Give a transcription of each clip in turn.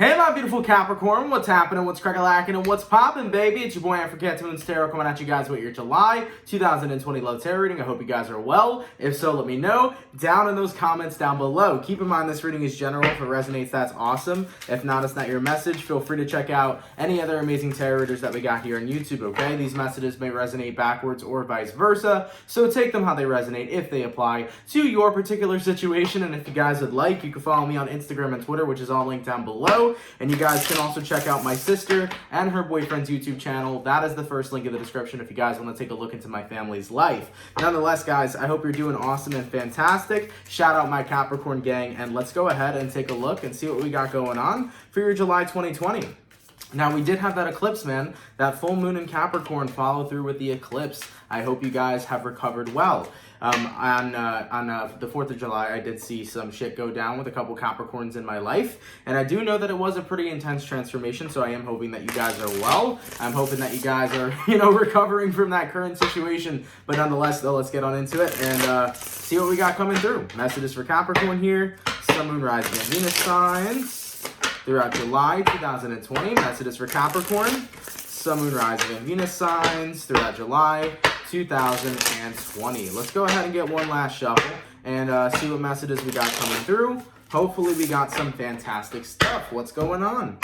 Hey my beautiful Capricorn, what's happening, what's crack-a-lackin', and what's poppin', baby? It's your boy CancerMoonsTarot coming at you guys with your July 2020 love tarot reading. I hope you guys are well. If so, let me know down in those comments down below. Keep in mind this reading is general. If it resonates, that's awesome. If not, it's not your message. Feel free to check out any other amazing tarot readers that we got here on YouTube, okay? These messages may resonate backwards or vice versa, so take them how they resonate if they apply to your particular situation. And if you guys would like, you can follow me on Instagram and Twitter, which is all linked down below. And you guys can also check out my sister and her boyfriend's YouTube channel. That is the first link in the description if you guys want to take a look into my family's life. Nonetheless, guys, I hope you're doing awesome and fantastic. Shout out my Capricorn gang, and let's go ahead and take a look and see what we got going on for your July 2020. Now, we did have that eclipse, man. That full moon in Capricorn followed through with the eclipse. I hope you guys have recovered well. On the 4th of July, I did see some shit go down with a couple Capricorns in my life. And I do know that it was a pretty intense transformation, so I am hoping that you guys are well. I'm hoping that you guys are, recovering from that current situation. But nonetheless, though, let's get on into it and see what we got coming through. Messages for Capricorn here. Sun, Moon, Rising, and Venus signs throughout July 2020. Messages for Capricorn, Sun, Moon, Rising, and Venus signs throughout July 2020. Let's go ahead and get one last shuffle and see what messages we got coming through. Hopefully we got some fantastic stuff. What's going on?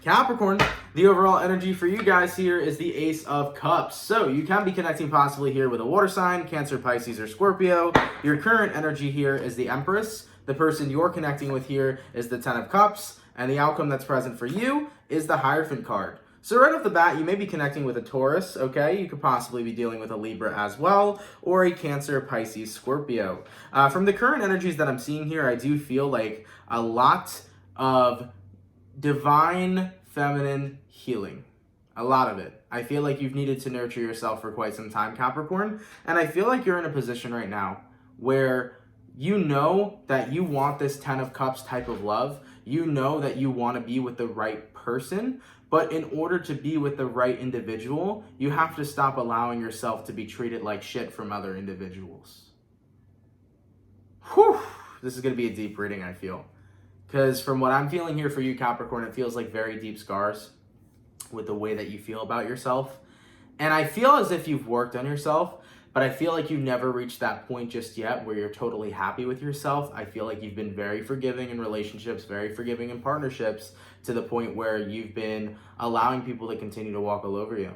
Capricorn, the overall energy for you guys here is the Ace of Cups. So you can be connecting possibly here with a water sign, Cancer, Pisces, or Scorpio. Your current energy here is the Empress. The person you're connecting with here is the Ten of Cups. And the outcome that's present for you is the Hierophant card. So right off the bat, you may be connecting with a Taurus, okay? You could possibly be dealing with a Libra as well, or a Cancer, Pisces, Scorpio. From the current energies that I'm seeing here, I do feel like a lot of divine feminine healing. A lot of it. I feel like you've needed to nurture yourself for quite some time, Capricorn. And I feel like you're in a position right now where you know that you want this Ten of Cups type of love. You know that you want to be with the right person. But in order to be with the right individual, you have to stop allowing yourself to be treated like shit from other individuals. Whew. This is going to be a deep reading, I feel. Because from what I'm feeling here for you, Capricorn, it feels like very deep scars with the way that you feel about yourself. And I feel as if you've worked on yourself, but I feel like you never reached that point just yet where you're totally happy with yourself. I feel like you've been very forgiving in relationships, very forgiving in partnerships, to the point where you've been allowing people to continue to walk all over you.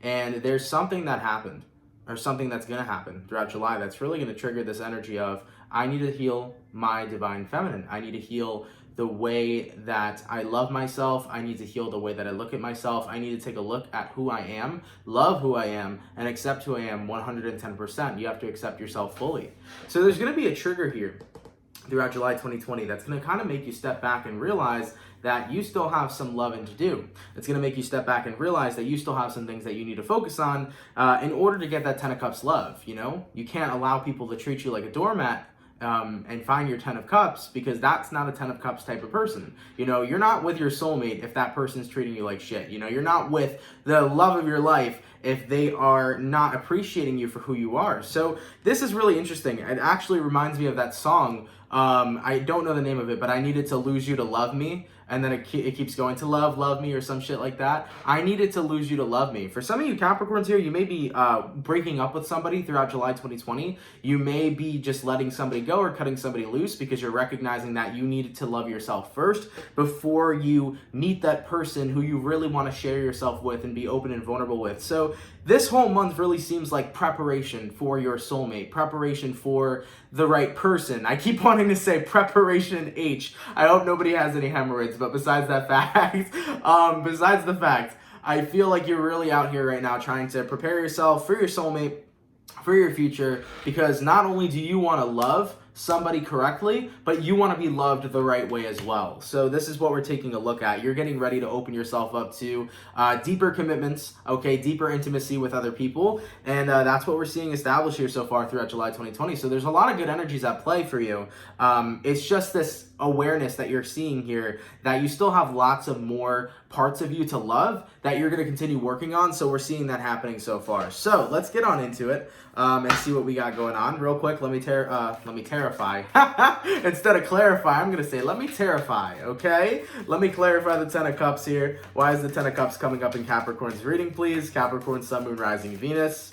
And there's something that happened, or something that's going to happen throughout July that's really going to trigger this energy of, I need to heal my divine feminine. I need to heal the way that I love myself. I need to heal the way that I look at myself. I need to take a look at who I am, love who I am, and accept who I am 110%. You have to accept yourself fully. So there's going to be a trigger here throughout July 2020 that's going to kind of make you step back and realize that you still have some loving to do. It's going to make you step back and realize that you still have some things that you need to focus on in order to get that Ten of Cups love. You can't allow people to treat you like a doormat and find your Ten of Cups, because that's not a Ten of Cups type of person. You're not with your soulmate if that person's treating you like shit. You're not with the love of your life if they are not appreciating you for who you are. So this is really interesting. It actually reminds me of that song. I don't know the name of it, but I needed to lose you to love me. And then it keeps going to love me, or some shit like that. I needed to lose you to love me. For some of you Capricorns here, you may be breaking up with somebody throughout July 2020. You may be just letting somebody go or cutting somebody loose because you're recognizing that you needed to love yourself first before you meet that person who you really want to share yourself with and be open and vulnerable with. So this whole month really seems like preparation for your soulmate, preparation for the right person. I keep wanting to say preparation H. I hope nobody has any hemorrhoids, but besides the fact, I feel like you're really out here right now trying to prepare yourself for your soulmate, for your future, because not only do you want to love somebody correctly, but you want to be loved the right way as well. So this is what we're taking a look at. You're getting ready to open yourself up to deeper commitments, okay, deeper intimacy with other people, and that's what we're seeing established here so far throughout July 2020. So there's a lot of good energies at play for you. It's just this awareness that you're seeing here that you still have lots of more parts of you to love that you're going to continue working on. So we're seeing that happening so far. So let's get on into it and see what we got going on. Real quick, let me terrify. Instead of clarify, I'm going to say let me terrify, okay? Let me clarify the Ten of Cups here. Why is the Ten of Cups coming up in Capricorn's reading, please? Capricorn, Sun, Moon, Rising, Venus.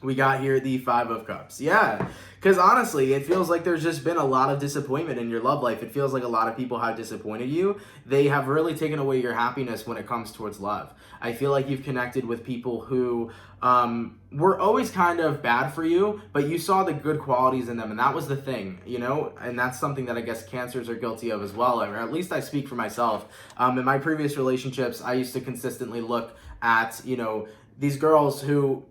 We got here the Five of Cups. Yeah, because honestly, it feels like there's just been a lot of disappointment in your love life. It feels like a lot of people have disappointed you. They have really taken away your happiness when it comes towards love. I feel like you've connected with people who were always kind of bad for you, but you saw the good qualities in them, and that was the thing, you know? And that's something that I guess Cancers are guilty of as well, or at least I speak for myself. In my previous relationships, I used to consistently look at, you know, these girls who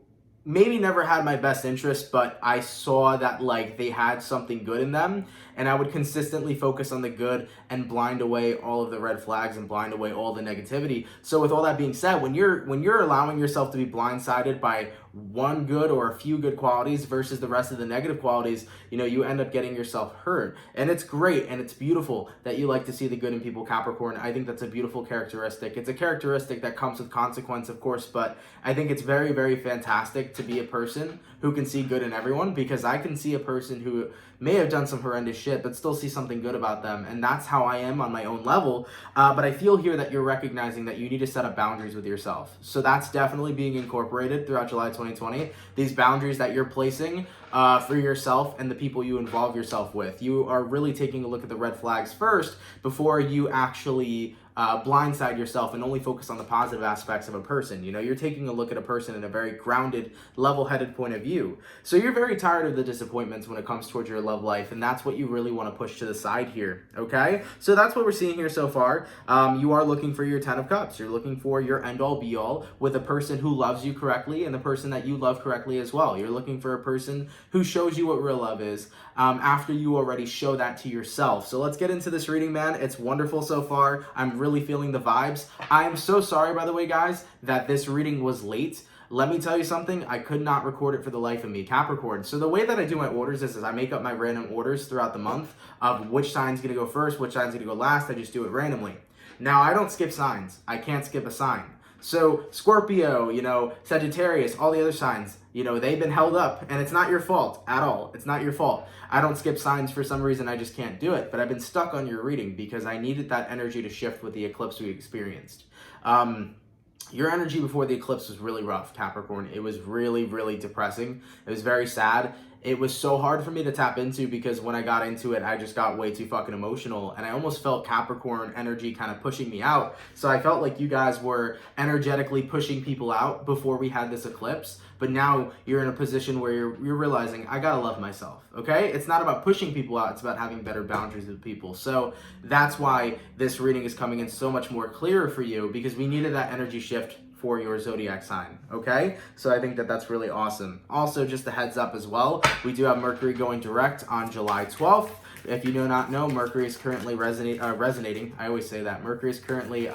maybe never had my best interest, but I saw that like they had something good in them, and I would consistently focus on the good and blind away all of the red flags and blind away all the negativity. So with all that being said, when you're allowing yourself to be blindsided by one good or a few good qualities versus the rest of the negative qualities, you know, you end up getting yourself hurt. And it's great and it's beautiful that you like to see the good in people, Capricorn. I think that's a beautiful characteristic. It's a characteristic that comes with consequence, of course, but I think it's very, very fantastic to be a person who can see good in everyone, because I can see a person who may have done some horrendous shit but still see something good about them, and that's how I am on my own level. But I feel here that you're recognizing that you need to set up boundaries with yourself, so that's definitely being incorporated throughout July 2020. These boundaries that you're placing for yourself and the people you involve yourself with, you are really taking a look at the red flags first before you actually blindside yourself and only focus on the positive aspects of a person. You know, you're taking a look at a person in a very grounded, level-headed point of view. So you're very tired of the disappointments when it comes towards your love life, and that's what you really want to push to the side here, okay? So that's what we're seeing here so far. You are looking for your Ten of Cups. You're looking for your end-all, be-all with a person who loves you correctly and the person that you love correctly as well. You're looking for a person who shows you what real love is after you already show that to yourself. So let's get into this reading, man. It's wonderful so far. I'm really feeling the vibes. I am so sorry, by the way, guys, that this reading was late. Let me tell you something, I could not record it for the life of me, Capricorn. So the way that I do my orders is I make up my random orders throughout the month of which sign's gonna go first, which sign's gonna go last. I just do it randomly. Now, I don't skip signs. I can't skip a sign. So Scorpio, you know, Sagittarius, all the other signs, you know, they've been held up, and it's not your fault at all. It's not your fault. I don't skip signs for some reason. I just can't do it. But I've been stuck on your reading because I needed that energy to shift with the eclipse we experienced. Your energy before the eclipse was really rough, Capricorn. It was really, really depressing. It was very sad. It was so hard for me to tap into because when I got into it, I just got way too fucking emotional, and I almost felt Capricorn energy kind of pushing me out. So I felt like you guys were energetically pushing people out before we had this eclipse, but now you're in a position where you're realizing, I gotta love myself, okay? It's not about pushing people out, it's about having better boundaries with people. So that's why this reading is coming in so much more clearer for you, because we needed that energy shift for your zodiac sign, okay? So I think that that's really awesome. Also, just a heads up as well, we do have Mercury going direct on July 12th. If you do not know, Mercury is currently resonating. I always say that. Mercury is currently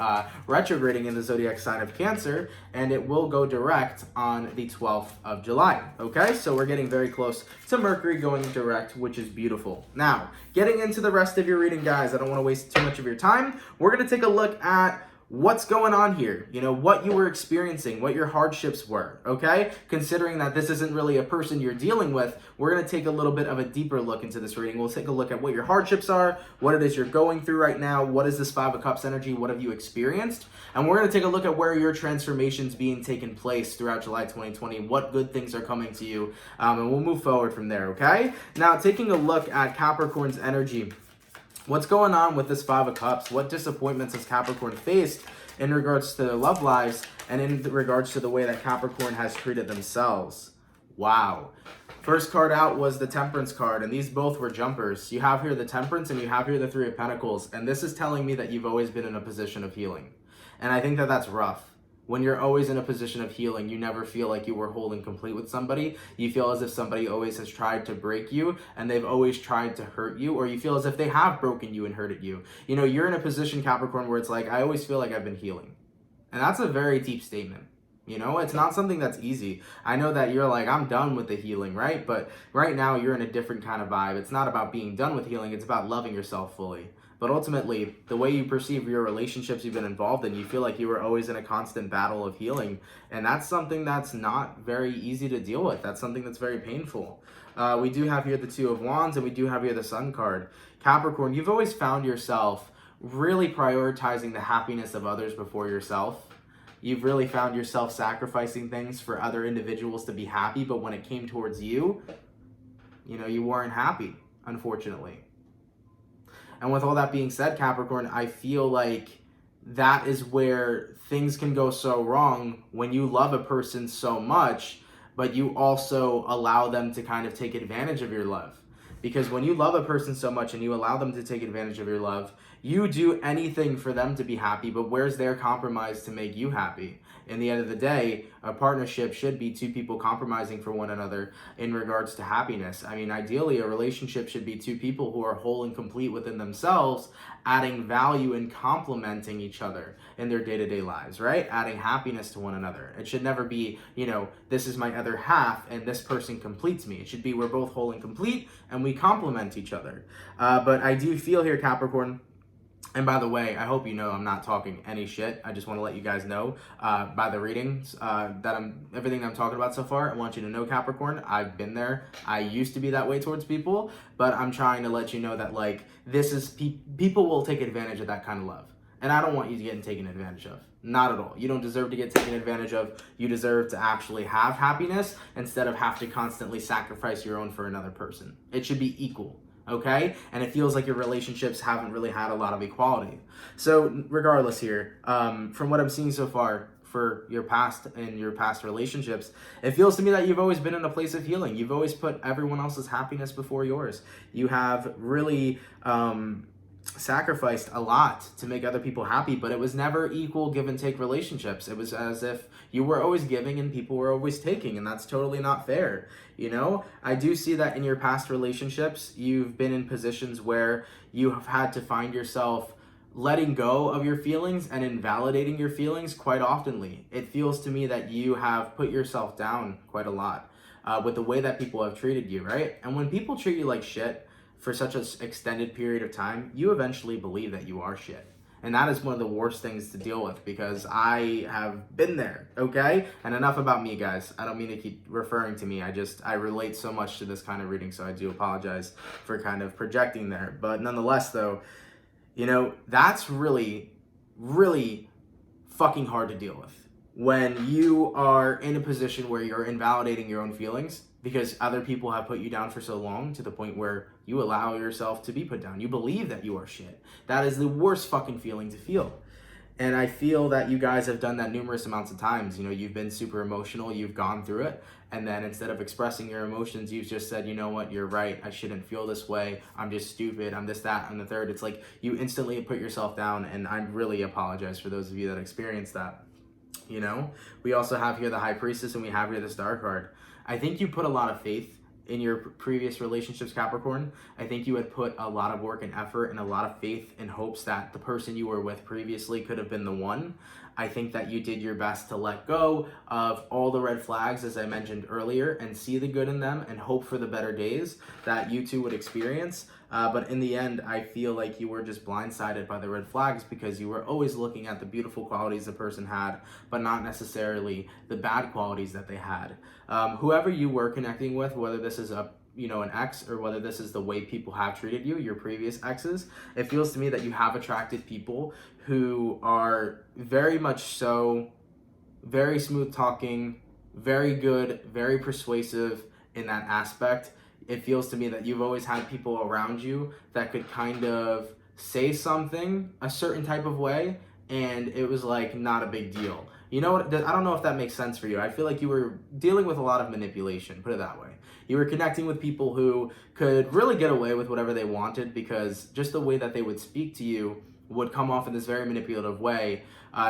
retrograding in the zodiac sign of Cancer, and it will go direct on the 12th of July, okay? So we're getting very close to Mercury going direct, which is beautiful. Now, getting into the rest of your reading, guys, I don't want to waste too much of your time. We're going to take a look at what's going on here, you know, what you were experiencing, what your hardships were, okay? Considering that this isn't really a person you're dealing with, we're going to take a little bit of a deeper look into this reading. We'll take a look at what your hardships are, what it is you're going through right now, what is this Five of Cups energy, what have you experienced, and we're going to take a look at where your transformation's being taken place throughout July 2020, what good things are coming to you, and we'll move forward from there, okay? Now, taking a look at Capricorn's energy, what's going on with this Five of Cups? What disappointments has Capricorn faced in regards to their love lives and in regards to the way that Capricorn has treated themselves? Wow. First card out was the Temperance card, and these both were jumpers. You have here the Temperance and you have here the Three of Pentacles, and this is telling me that you've always been in a position of healing. And I think that that's rough. When you're always in a position of healing, you never feel like you were whole and complete with somebody. You feel as if somebody always has tried to break you and they've always tried to hurt you, or you feel as if they have broken you and hurted you. You know, you're in a position, Capricorn, where it's like, I always feel like I've been healing. And that's a very deep statement. You know, it's not something that's easy. I know that you're like, I'm done with the healing, right? But right now you're in a different kind of vibe. It's not about being done with healing. It's about loving yourself fully. But ultimately, the way you perceive your relationships you've been involved in, you feel like you were always in a constant battle of healing. And that's something that's not very easy to deal with. That's something that's very painful. We do have here the Two of Wands, and we do have here the Sun card. Capricorn, you've always found yourself really prioritizing the happiness of others before yourself. You've really found yourself sacrificing things for other individuals to be happy, but when it came towards you, you weren't happy, unfortunately. And with all that being said, Capricorn, I feel like that is where things can go so wrong when you love a person so much, but you also allow them to kind of take advantage of your love. Because when you love a person so much and you allow them to take advantage of your love, you do anything for them to be happy, but where's their compromise to make you happy? In the end of the day, a partnership should be two people compromising for one another in regards to happiness. I mean, ideally, a relationship should be two people who are whole and complete within themselves, adding value and complementing each other in their day-to-day lives, right? Adding happiness to one another. It should never be, this is my other half and this person completes me. It should be we're both whole and complete and we complement each other. But I do feel here, Capricorn, and by the way, I hope you know I'm not talking any shit. I just want to let you guys know by the readings everything that I'm talking about so far. I want you to know, Capricorn, I've been there. I used to be that way towards people, but I'm trying to let you know that this is people will take advantage of that kind of love. And I don't want you to get taken advantage of. Not at all. You don't deserve to get taken advantage of. You deserve to actually have happiness instead of have to constantly sacrifice your own for another person. It should be equal. Okay? And it feels like your relationships haven't really had a lot of equality. So regardless here, from what I'm seeing so far for your past relationships, it feels to me that you've always been in a place of healing. You've always put everyone else's happiness before yours. You have really sacrificed a lot to make other people happy, but it was never equal give and take relationships. It was as if you were always giving and people were always taking, and that's totally not fair. I do see that in your past relationships, you've been in positions where you have had to find yourself letting go of your feelings and invalidating your feelings quite oftenly. It feels to me that you have put yourself down quite a lot with the way that people have treated you, right? And when people treat you like shit for such an extended period of time, you eventually believe that you are shit. And that is one of the worst things to deal with, because I have been there, okay? And enough about me, guys. I don't mean to keep referring to me. I relate so much to this kind of reading, so I do apologize for kind of projecting there. But nonetheless, though, that's really, really fucking hard to deal with. When you are in a position where you're invalidating your own feelings because other people have put you down for so long, to the point where you allow yourself to be put down. You believe that you are shit. That is the worst fucking feeling to feel. And I feel that you guys have done that numerous amounts of times. You've been super emotional, you've gone through it, and then instead of expressing your emotions, you've just said, you know what, you're right, I shouldn't feel this way, I'm just stupid, I'm this, that, and the third. It's like you instantly put yourself down, and I really apologize for those of you that experienced that. We also have here the High Priestess, and we have here the Star card. I think you put a lot of faith in your previous relationships, Capricorn. I think you had put a lot of work and effort and a lot of faith and hopes that the person you were with previously could have been the one. I think that you did your best to let go of all the red flags, as I mentioned earlier, and see the good in them and hope for the better days that you two would experience. But in the end, I feel like you were just blindsided by the red flags, because you were always looking at the beautiful qualities the person had, but not necessarily the bad qualities that they had. Whoever you were connecting with, whether this is an ex, or whether this is the way people have treated you, your previous exes, it feels to me that you have attracted people who are very much so very smooth talking, very good, very persuasive in that aspect. It feels to me that you've always had people around you that could kind of say something a certain type of way, and it was not a big deal. You know what? I don't know if that makes sense for you. I feel like you were dealing with a lot of manipulation, put it that way. You were connecting with people who could really get away with whatever they wanted, because just the way that they would speak to you would come off in this very manipulative way,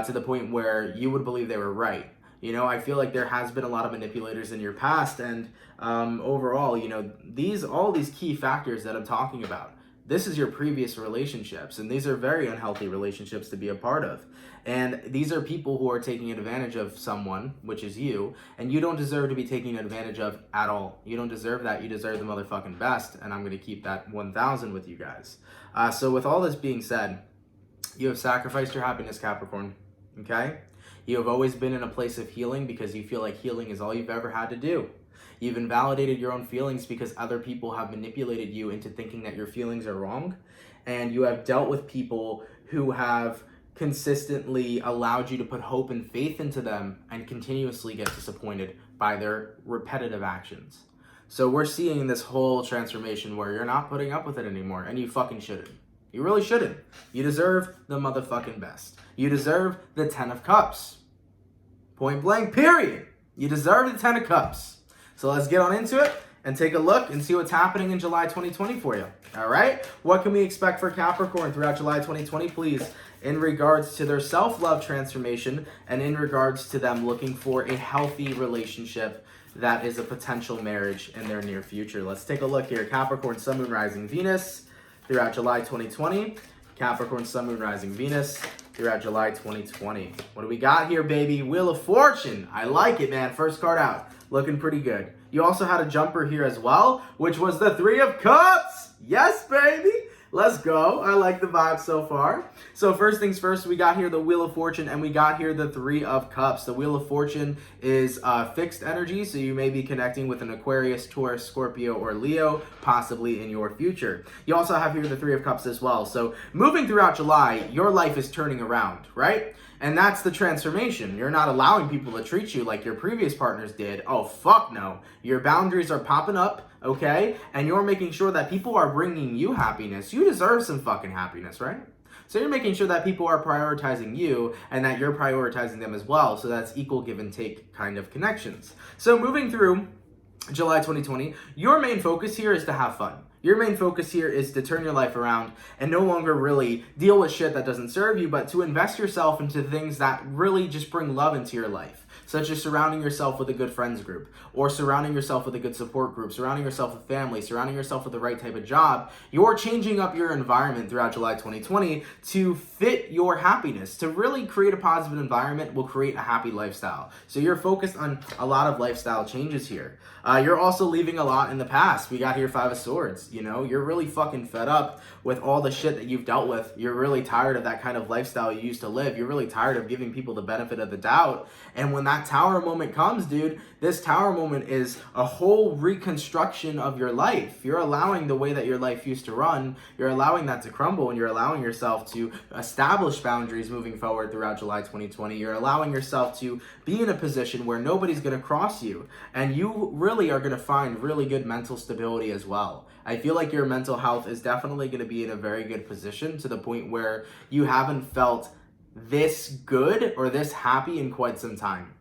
to the point where you would believe they were right. I feel like there has been a lot of manipulators in your past, and overall, all these key factors that I'm talking about, This is your previous relationships, and these are very unhealthy relationships to be a part of. And these are people who are taking advantage of someone, which is you, and you don't deserve to be taken advantage of at all. You don't deserve that. You deserve the motherfucking best, and I'm going to keep that 1,000 with you guys. So with all this being said, you have sacrificed your happiness, Capricorn, okay? You have always been in a place of healing because you feel like healing is all you've ever had to do. You've invalidated your own feelings because other people have manipulated you into thinking that your feelings are wrong. And you have dealt with people who have consistently allowed you to put hope and faith into them and continuously get disappointed by their repetitive actions. So we're seeing this whole transformation where you're not putting up with it anymore, and you fucking shouldn't. You really shouldn't. You deserve the motherfucking best. You deserve the 10 of Cups. Point blank, period. You deserve the 10 of Cups. So let's get on into it and take a look and see what's happening in July 2020 for you. All right? What can we expect for Capricorn throughout July 2020, please, in regards to their self-love transformation and in regards to them looking for a healthy relationship that is a potential marriage in their near future. Let's take a look here. Capricorn, Sun, Moon, Rising, Venus throughout July 2020. Capricorn, Sun, Moon, Rising, Venus throughout July 2020. What do we got here, baby? Wheel of Fortune. I like it, man. First card out. Looking pretty good. You also had a jumper here as well, which was the 3 of Cups. Yes, baby. Let's go. I like the vibe so far. So first things first, we got here the Wheel of Fortune and we got here the 3 of Cups. The Wheel of Fortune is fixed energy, so you may be connecting with an Aquarius, Taurus, Scorpio, or Leo, possibly in your future. You also have here the 3 of Cups as well. So moving throughout July, your life is turning around, right? And that's the transformation. You're not allowing people to treat you like your previous partners did. Oh, fuck no. Your boundaries are popping up, okay? And you're making sure that people are bringing you happiness. You deserve some fucking happiness, right? So you're making sure that people are prioritizing you and that you're prioritizing them as well. So that's equal give and take kind of connections. So moving through July 2020, your main focus here is to have fun. Your main focus here is to turn your life around and no longer really deal with shit that doesn't serve you, but to invest yourself into things that really just bring love into your life, such as surrounding yourself with a good friends group, or surrounding yourself with a good support group, surrounding yourself with family, surrounding yourself with the right type of job. You're changing up your environment throughout July 2020 to fit your happiness. To really create a positive environment will create a happy lifestyle. So you're focused on a lot of lifestyle changes here. You're also leaving a lot in the past. We got here 5 of Swords. You know, you're really fucking fed up with all the shit that you've dealt with. You're really tired of that kind of lifestyle you used to live. You're really tired of giving people the benefit of the doubt. And when that Tower moment comes, dude, this Tower moment is a whole reconstruction of your life. You're allowing the way that your life used to run, you're allowing that to crumble, and you're allowing yourself to establish boundaries moving forward throughout July 2020. You're allowing yourself to be in a position where nobody's going to cross you. And you really are going to find really good mental stability as well. I feel like your mental health is definitely going to be in a very good position to the point where you haven't felt this good or this happy in quite some time.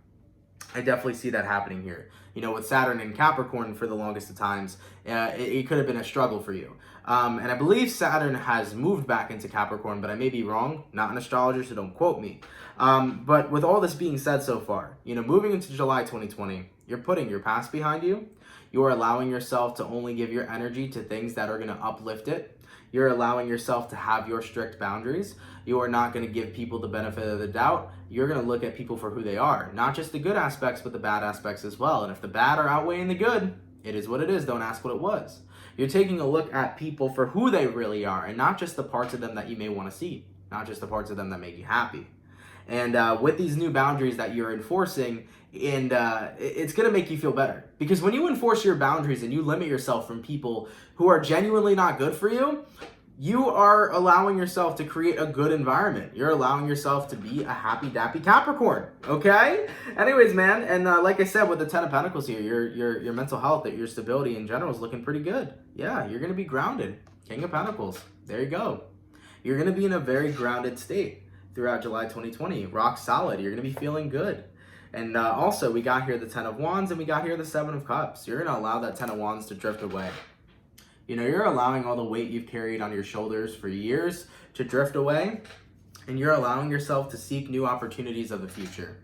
I definitely see that happening here. You know, with Saturn and Capricorn for the longest of times, it could have been a struggle for you. And I believe Saturn has moved back into Capricorn, but I may be wrong. Not an astrologer, so don't quote me. But with all this being said so far, you know, moving into July 2020, you're putting your past behind you. You're allowing yourself to only give your energy to things that are going to uplift it. You're allowing yourself to have your strict boundaries. You are not going to give people the benefit of the doubt. You're going to look at people for who they are. Not just the good aspects, but the bad aspects as well. And if the bad are outweighing the good, it is what it is. Don't ask what it was. You're taking a look at people for who they really are and not just the parts of them that you may want to see. Not just the parts of them that make you happy. And with these new boundaries that you're enforcing, it's going to make you feel better. Because when you enforce your boundaries and you limit yourself from people who are genuinely not good for you, you are allowing yourself to create a good environment. You're allowing yourself to be a happy, dappy Capricorn, okay? Anyways, man, and like I said, with the 10 of Pentacles here, your mental health, your stability in general is looking pretty good. Yeah, you're going to be grounded. King of Pentacles. There you go. You're going to be in a very grounded state throughout July 2020. Rock solid. You're going to be feeling good. And also, we got here the 10 of Wands and we got here the 7 of Cups. You're going to allow that 10 of Wands to drift away. You know, you're allowing all the weight you've carried on your shoulders for years to drift away. And you're allowing yourself to seek new opportunities of the future.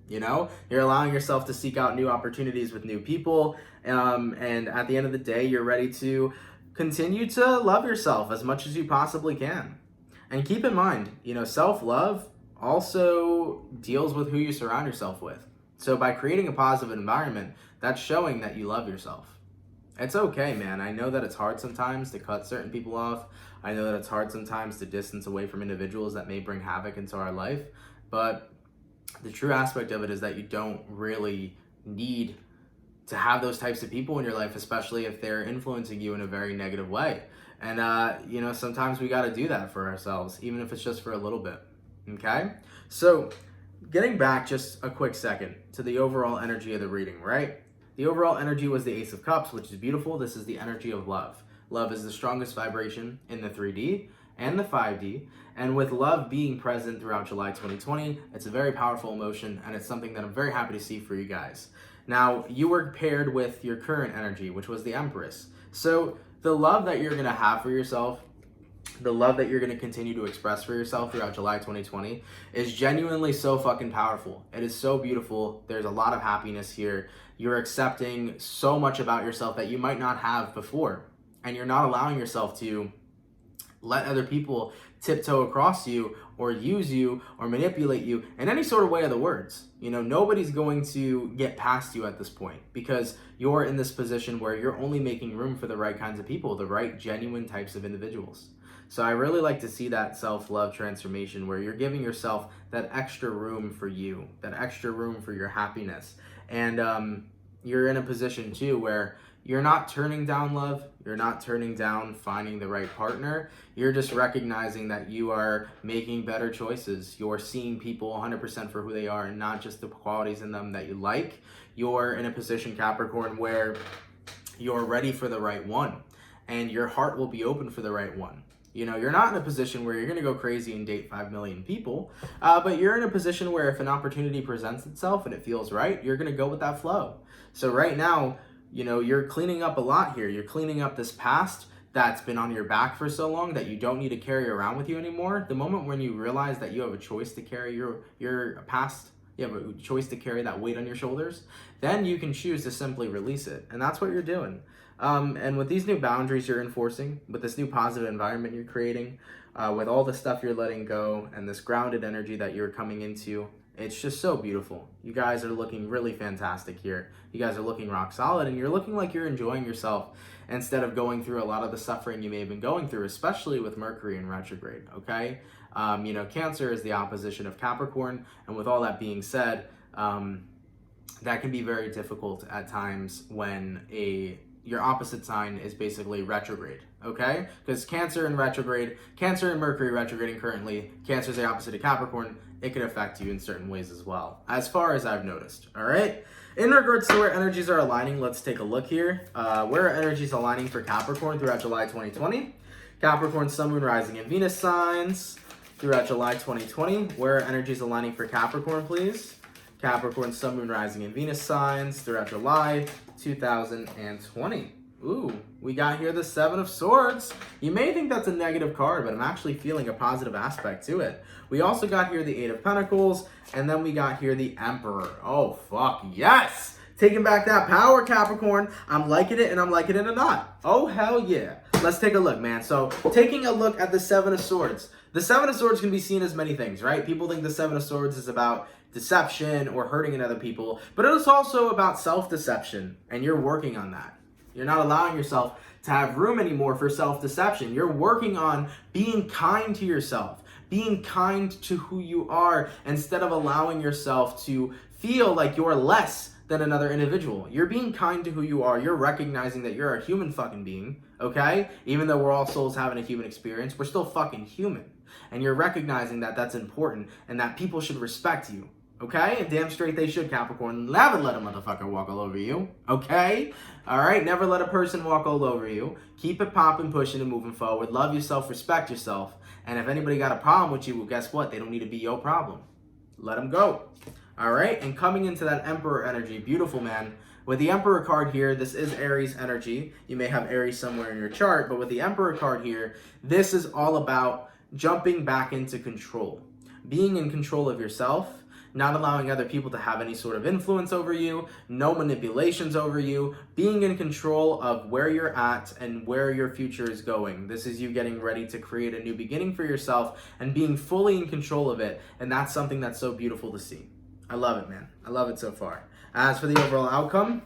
You know, you're allowing yourself to seek out new opportunities with new people. And at the end of the day, you're ready to continue to love yourself as much as you possibly can. And keep in mind, self-love also deals with who you surround yourself with. So by creating a positive environment, that's showing that you love yourself. It's okay, man. I know that it's hard sometimes to cut certain people off. I know that it's hard sometimes to distance away from individuals that may bring havoc into our life. But the true aspect of it is that you don't really need to have those types of people in your life, especially if they're influencing you in a very negative way. And, sometimes we got to do that for ourselves, even if it's just for a little bit. Okay? So, getting back just a quick second to the overall energy of the reading, right? The overall energy was the Ace of Cups, which is beautiful. This is the energy of love. Love is the strongest vibration in the 3D and the 5D. And with love being present throughout July 2020, it's a very powerful emotion, and it's something that I'm very happy to see for you guys. Now, you were paired with your current energy, which was the Empress. So the love that you're going to have for yourself, the love that you're going to continue to express for yourself throughout July 2020 is genuinely so fucking powerful. It is so beautiful. There's a lot of happiness here. You're accepting so much about yourself that you might not have before. And you're not allowing yourself to let other people tiptoe across you or use you or manipulate you in any sort of way of the words. Nobody's going to get past you at this point because you're in this position where you're only making room for the right kinds of people, the right genuine types of individuals. So I really like to see that self-love transformation where you're giving yourself that extra room for you, that extra room for your happiness. And you're in a position too where you're not turning down love. You're not turning down finding the right partner. You're just recognizing that you are making better choices. You're seeing people 100% for who they are and not just the qualities in them that you like. You're in a position, Capricorn, where you're ready for the right one and your heart will be open for the right one. You're not in a position where you're going to go crazy and date 5 million people, but you're in a position where if an opportunity presents itself and it feels right, you're going to go with that flow. So right now, you're cleaning up a lot here. You're cleaning up this past that's been on your back for so long that you don't need to carry around with you anymore. The moment when you realize that you have a choice to carry your past, you have a choice to carry that weight on your shoulders, then you can choose to simply release it. And that's what you're doing. And with these new boundaries you're enforcing, with this new positive environment you're creating, with all the stuff you're letting go and this grounded energy that you're coming into, it's just so beautiful. You guys are looking really fantastic here. You guys are looking rock solid and you're looking like you're enjoying yourself instead of going through a lot of the suffering you may have been going through, especially with Mercury in retrograde, okay? Cancer is the opposition of Capricorn, and with all that being said, that can be very difficult at times when your opposite sign is basically retrograde, okay? Because Cancer and Mercury retrograding currently, Cancer is the opposite of Capricorn. It can affect you in certain ways as well, as far as I've noticed, all right? In regards to where energies are aligning, let's take a look here. Where are energies aligning for Capricorn throughout July 2020? Capricorn, Sun, Moon, Rising, and Venus signs throughout July 2020. Where are energies aligning for Capricorn, please? Capricorn, Sun, Moon, Rising, and Venus signs throughout July 2020. Ooh, we got here the Seven of Swords. You may think that's a negative card, but I'm actually feeling a positive aspect to it. We also got here the Eight of Pentacles, and then we got here the Emperor. Oh, fuck yes! Taking back that power, Capricorn. I'm liking it, and I'm liking it a lot. Oh, hell yeah. Let's take a look, man. So, taking a look at the Seven of Swords. The Seven of Swords can be seen as many things, right? People think the Seven of Swords is about deception or hurting other people, but it is also about self-deception, and you're working on that. You're not allowing yourself to have room anymore for self-deception. You're working on being kind to yourself, being kind to who you are, instead of allowing yourself to feel like you're less than another individual. You're being kind to who you are. You're recognizing that you're a human fucking being, okay? Even though we're all souls having a human experience, we're still fucking human. And you're recognizing that that's important and that people should respect you. Okay? And damn straight they should, Capricorn. Never let a motherfucker walk all over you. Okay? Alright? Never let a person walk all over you. Keep it popping, pushing, and moving forward. Love yourself, respect yourself. And if anybody got a problem with you, well, guess what? They don't need to be your problem. Let them go. Alright? And coming into that Emperor energy, beautiful, man. With the Emperor card here, this is Aries energy. You may have Aries somewhere in your chart, but with the Emperor card here, this is all about jumping back into control. Being in control of yourself, not allowing other people to have any sort of influence over you, no manipulations over you, being in control of where you're at and where your future is going. This is you getting ready to create a new beginning for yourself and being fully in control of it. And that's something that's so beautiful to see. I love it, man. I love it so far. As for the overall outcome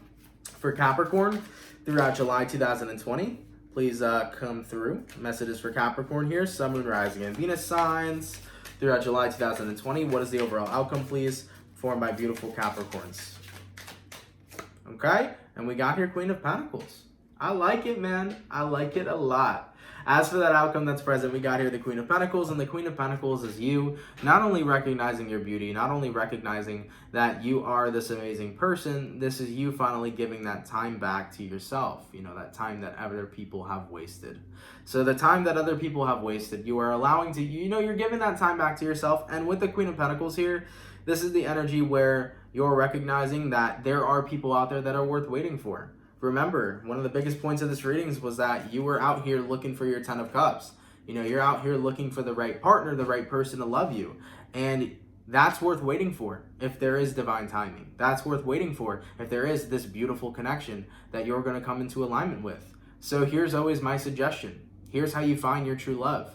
for Capricorn throughout July 2020, please come through. Messages for Capricorn here, Sun, Moon, Rising, and Venus signs throughout July 2020. What is the overall outcome, please, for my beautiful Capricorns? Okay, and we got here Queen of Pentacles. I like it, man. I like it a lot. As for that outcome that's present, we got here the Queen of Pentacles, and the Queen of Pentacles is you not only recognizing your beauty, not only recognizing that you are this amazing person, this is you finally giving that time back to yourself, you know, that time that other people have wasted. So the time that other people have wasted, you are allowing to, you know, you're giving that time back to yourself. And with the Queen of Pentacles here, this is the energy where you're recognizing that there are people out there that are worth waiting for. Remember, one of the biggest points of this readings was that you were out here looking for your 10 of Cups. You know, you're out here looking for the right partner, the right person to love you. And that's worth waiting for if there is divine timing. That's worth waiting for if there is this beautiful connection that you're going to come into alignment with. So here's always my suggestion. Here's how you find your true love.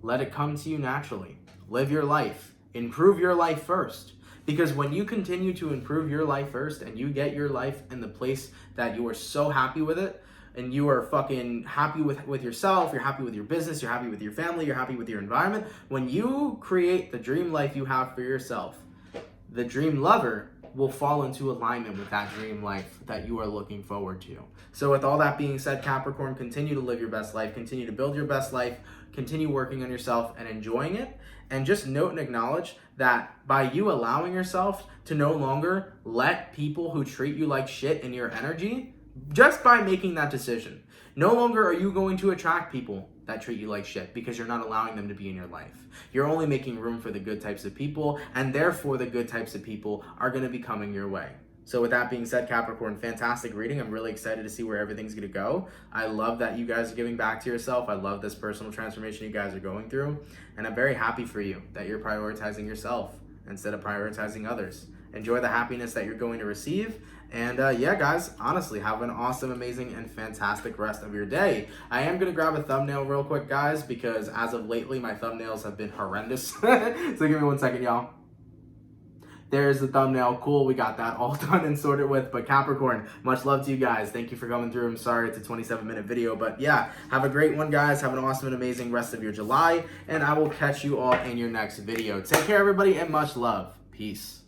Let it come to you naturally. Live your life. Improve your life first. Because when you continue to improve your life first and you get your life in the place that you are so happy with it, and you are fucking happy with yourself, you're happy with your business, you're happy with your family, you're happy with your environment, when you create the dream life you have for yourself, the dream lover will fall into alignment with that dream life that you are looking forward to. So with all that being said, Capricorn, continue to live your best life, continue to build your best life, continue working on yourself and enjoying it. And just note and acknowledge that by you allowing yourself to no longer let people who treat you like shit in your energy, just by making that decision, no longer are you going to attract people that treat you like shit because you're not allowing them to be in your life. You're only making room for the good types of people, and therefore the good types of people are going to be coming your way. So with that being said, Capricorn, fantastic reading. I'm really excited to see where everything's going to go. I love that you guys are giving back to yourself. I love this personal transformation you guys are going through. And I'm very happy for you that you're prioritizing yourself instead of prioritizing others. Enjoy the happiness that you're going to receive. And yeah, guys, honestly, have an awesome, amazing, and fantastic rest of your day. I am going to grab a thumbnail real quick, guys, because as of lately, my thumbnails have been horrendous. So give me 1 second, y'all. There's the thumbnail. Cool, we got that all done and sorted with. But Capricorn, much love to you guys. Thank you for coming through. I'm sorry it's a 27-minute video. But yeah, have a great one, guys. Have an awesome and amazing rest of your July. And I will catch you all in your next video. Take care, everybody, and much love. Peace.